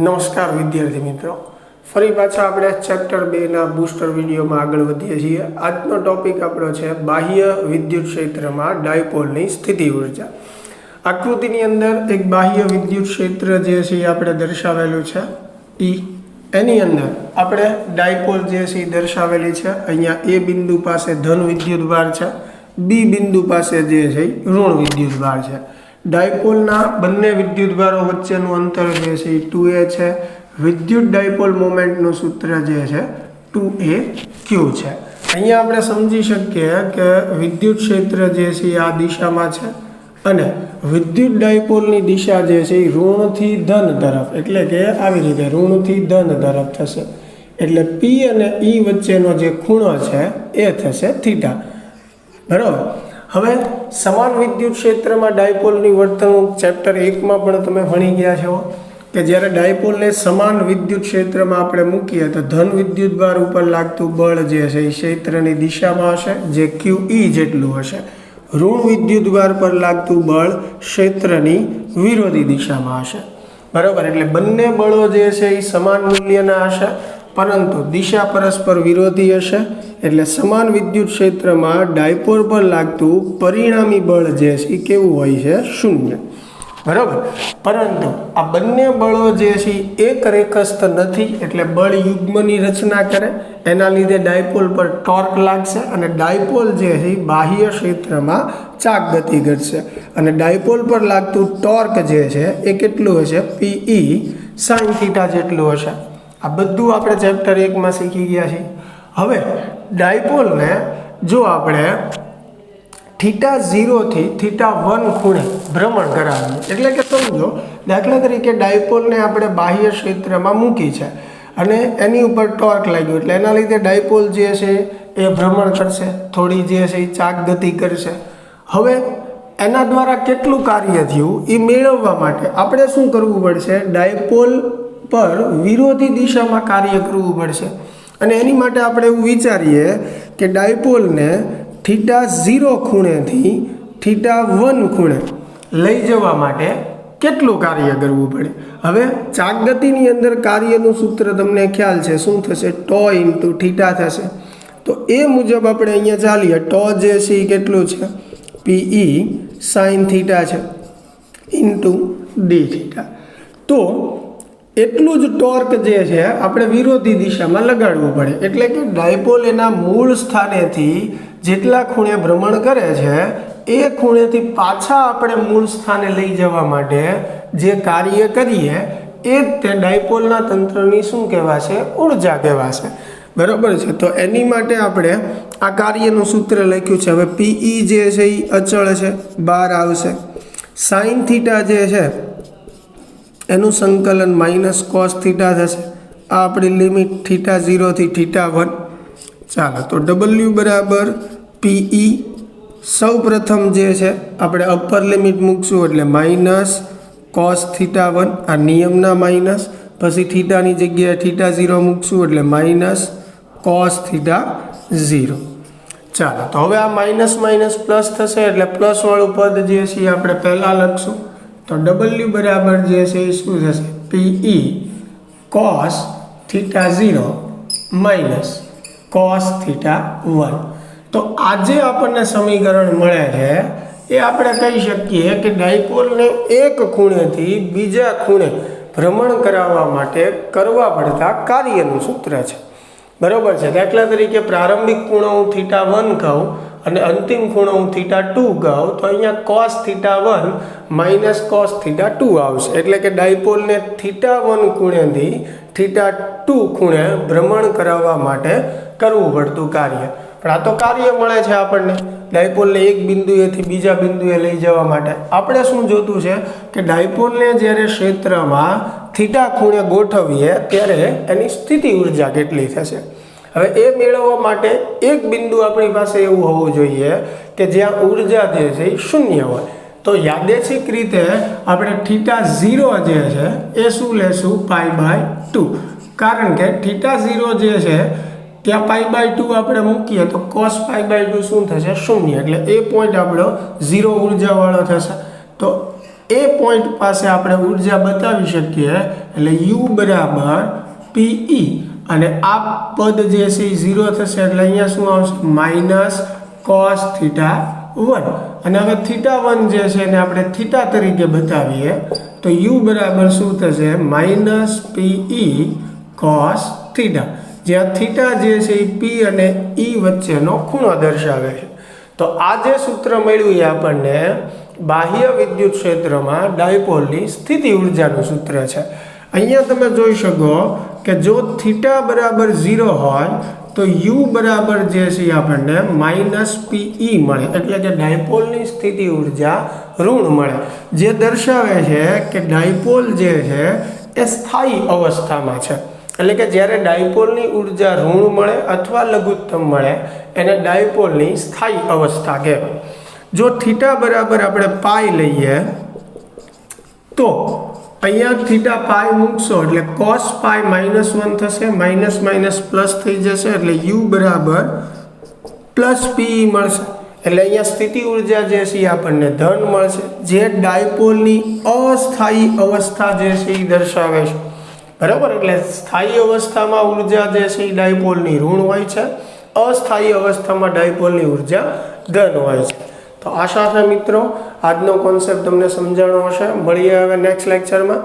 નમસ્કાર વિદ્યાર્થી મિત્રો, ફરી પાછા આપણે ચેપ્ટર 2ના બૂસ્ટર વિડીયોમાં આગળ વધીએ છીએ. આજનો ટોપિક આપણો છે બાહ્ય વિદ્યુત ક્ષેત્રમાં ડાયપોલની સ્થિતિ ઉર્જા. આકૃતિની અંદર એક બાહ્ય વિદ્યુત ક્ષેત્ર જે છે એ આપણે દર્શાવેલું છે E. એની અંદર આપણે ડાયપોલ જે છે એ દર્શાવેલી છે. અહીંયા એ બિંદુ પાસે ધન વિદ્યુતભાર છે, બી બિંદુ પાસે જે છે એ ઋણ વિદ્યુતભાર છે. ડાયપોલના બંને વિદ્યુતભારો વચ્ચેનું અંતર જે છે એ 2a છે. વિદ્યુત ડાયપોલ મોમેન્ટનું સૂત્ર જે છે 2aq છે. અહીંયા આપણે સમજી શકીએ કે વિદ્યુત ક્ષેત્ર જે છે એ આ દિશામાં છે અને વિદ્યુત ડાયપોલની દિશા જે છે એ ઋણથી ધન તરફ, એટલે કે આવી રીતે ઋણથી ધન તરફ થશે. એટલે P અને E વચ્ચેનો જે ખૂણો છે એ થશે થીટા. બરાબર. હવે સમાન વિદ્યુત ક્ષેત્રમાં ડાયપોલની વર્તણૂક ચેપ્ટર 1માં પણ તમે ભણી ગયા છો કે જ્યારે ડાયપોલને સમાન વિદ્યુત ક્ષેત્રમાં આપણે મૂકીએ તો ધન વિદ્યુતભાર ઉપર લાગતું બળ જે છે એ ક્ષેત્રની દિશામાં હશે, જે QE જેટલું હશે. ઋણ વિદ્યુતભાર પર લાગતું બળ ક્ષેત્રની વિરોધી દિશામાં હશે. બરાબર. એટલે બંને બળો જે છે એ સમાન મૂલ્યના હશે, પરંતુ દિશા પરસ્પર વિરોધી હશે. એટલે સમાન વિદ્યુત ક્ષેત્રમાં ડાયપોલ પર લાગતું પરિણામી બળ જે છે એ કેવું હોય છે? શૂન્ય. બરાબર. પરંતુ આ બંને બળો જે છે એક રેખસ્થ નથી, એટલે બળ યુગ્મની રચના કરે. એના લીધે ડાયપોલ પર ટોર્ક લાગશે અને ડાયપોલ જે છે બાહ્ય ક્ષેત્રમાં ચાક ગતિ ઘટશે. અને ડાયપોલ પર લાગતું ટોર્ક જે છે એ કેટલું હશે? PE sin θ જેટલું હશે. આ બધું આપણે ચેપ્ટર 1માં શીખી ગયા છીએ. હવે ડાયપોલને જો આપણે θ0 થી θ1 ખૂણે ભ્રમણ કરાવીએ, એટલે કે સમજો દાખલા તરીકે ડાયપોલને આપણે બાહ્ય ક્ષેત્રમાં મૂકી છે અને એની ઉપર ટોર્ક લાગ્યું, એટલે એના લીધે ડાયપોલ જે છે એ ભ્રમણ કરશે, થોડી જે છે એ ચાક ગતિ કરશે. હવે એના દ્વારા કેટલું કાર્ય થયું એ મેળવવા માટે આપણે શું કરવું પડશે? ડાયપોલ પર વિરોધી દિશામાં કાર્ય કરવું પડશે. અને એની માટે આપણે એવું વિચારીએ કે ડાયપોલને θ0 ખૂણેથી θ1 ખૂણે લઈ જવા માટે કેટલું કાર્ય કરવું પડે? હવે ચાક ગતિની અંદર કાર્યનું સૂત્ર તમને ખ્યાલ છે, શું થશે? τ × θ થશે. તો એ મુજબ આપણે અહીંયા ચાલીએ. τ જે છે એ કેટલું છે? PE sin θ છે × dθ. તો એટલું જ ટોર્ક જે છે આપણે વિરોધી દિશામાં લગાડવું પડે. એટલે કે ડાયપોલ એના મૂળ સ્થાનેથી જેટલા ખૂણે ભ્રમણ કરે છે એ ખૂણેથી પાછા આપણે મૂળ સ્થાને લઈ જવા માટે જે કાર્ય કરીએ એ તે ડાયપોલના તંત્રની શું કહેવાશે? ઉર્જા કહેવાશે. બરાબર છે. તો એની માટે આપણે આ કાર્યનું સૂત્ર લખ્યું છે. હવે PE જે છે એ અચળ છે, બહાર આવશે. sin θ જે છે એનું સંકલન -cos θ થશે. આ આપણી લિમિટ θ0 થી θ1. ચાલો, તો W બરાબર PE. સૌ પ્રથમ જે છે આપણે અપર લિમિટ મૂકશું, એટલે -cos θ1, આ નિયમના માઇનસ, પછી થીટાની જગ્યાએ θ0 મૂકશું એટલે -cos θ0. ચાલો, તો હવે આ માઇનસ માઇનસ પ્લસ થશે, એટલે પ્લસ વાળું પદ જે છે આપણે પહેલાં લખશું. તો W બરાબર જે છે એ શું થશે? PE cos θ0 -cos θ1. તો આજે આપણને સમીકરણ મળે છે એ આપણે કહી શકીએ કે ડાયપોલને એક ખૂણેથી બીજા ખૂણે ભ્રમણ કરાવવા માટે કરવા પડતા કાર્યનું સૂત્ર છે. બરાબર છે. દાખલા તરીકે પ્રારંભિક ખૂણો હું θ1 કહું અને અંતિમ ખૂણો હું θ2 કહું, તો અહીંયા cos θ1 -cos θ2 આવશે. એટલે કે ડાયપોલને θ1 ખૂણેથી θ2 ખૂણે ભ્રમણ કરાવવા માટે કરવું પડતું કાર્ય. પણ આ તો કાર્ય મળે છે આપણને ડાયપોલને એક બિંદુએથી બીજા બિંદુએ લઈ જવા માટે. આપણે શું જોતું છે કે ડાયપોલને જ્યારે ક્ષેત્રમાં θ ખૂણે ગોઠવીએ ત્યારે એની સ્થિતિ ઉર્જા કેટલી થશે? હવે એ મેળવવા માટે એક બિંદુ આપણી પાસે એવું હોવું જોઈએ કે જ્યાં ઉર્જા જે છે એ શૂન્ય હોય. તો યાદેશિક રીતે આપણે θ0 જે છે એ શું લેશું? π/2. કારણ કે θ0 જે છે ત્યાં π/2 આપણે મૂકીએ તો cos π/2 શું થશે? શૂન્ય. એટલે એ પોઈન્ટ આપણો 0 ઉર્જાવાળો થશે. તો એ પોઈન્ટ પાસે આપણે ઉર્જા બતાવી શકીએ એટલે યુ બરાબર પીઈ અને આ પદ જે છે એ 0 થશે એટલે અહીંયા શું આવશે માઇનસ કોસ થીટા 1 અને હવે થીટા 1 જે છે એને આપણે થીટા તરીકે બતાવીએ તો યુ બરાબર શું થશે માઇનસ પીઈ કોસ થીટા, જ્યાં થીટા જે છે એ પી અને ઈ વચ્ચેનો ખૂણો દર્શાવે છે. તો આ જે સૂત્ર મળ્યું એ આપણને બાહ્ય વિદ્યુત ક્ષેત્રમાં ડાયપોલની સ્થિતિ ઉર્જાનું સૂત્ર છે. અહીંયા તમે જોઈ શકો કે જો થીટા બરાબર 0 હોય તો યુ બરાબર જે છે આપણને માઇનસ પીઈ મળે એટલે કે ડાયપોલની સ્થિતિ ઉર્જા ઋણ મળે, જે દર્શાવે છે કે ડાયપોલ જે છે એ સ્થાયી અવસ્થામાં છે. એટલે કે જ્યારે ડાયપોલની ઉર્જા ઋણ મળે અથવા લઘુત્તમ મળે એને ડાયપોલની સ્થાયી અવસ્થા કહેવાય. જો થીટા બરાબર આપણે પાઈ લઈએ તો અહીંયા થીટા પાઈ મૂકશો એટલે કોસ પાઈ -1 થશે, માઇનસ માઇનસ પ્લસ થઈ જશે એટલે યુ બરાબર પ્લસ પી મળશે. એટલે અહીંયા સ્થિતિ ઉર્જા જે છે એ આપણને ધન મળશે, જે ડાયપોલની અસ્થાયી અવસ્થા જે છે એ દર્શાવે છે. બરાબર, એટલે સ્થાયી અવસ્થામાં ઉર્જા જે છે એ ડાયપોલની ઋણ હોય છે, અસ્થાયી અવસ્થામાં ડાયપોલની ઉર્જા ધન હોય છે. તો આશા છે મિત્રો આજનો કોન્સેપ્ટ તમને સમજાણો હશે. મળીએ હવે નેક્સ્ટ લેક્ચરમાં.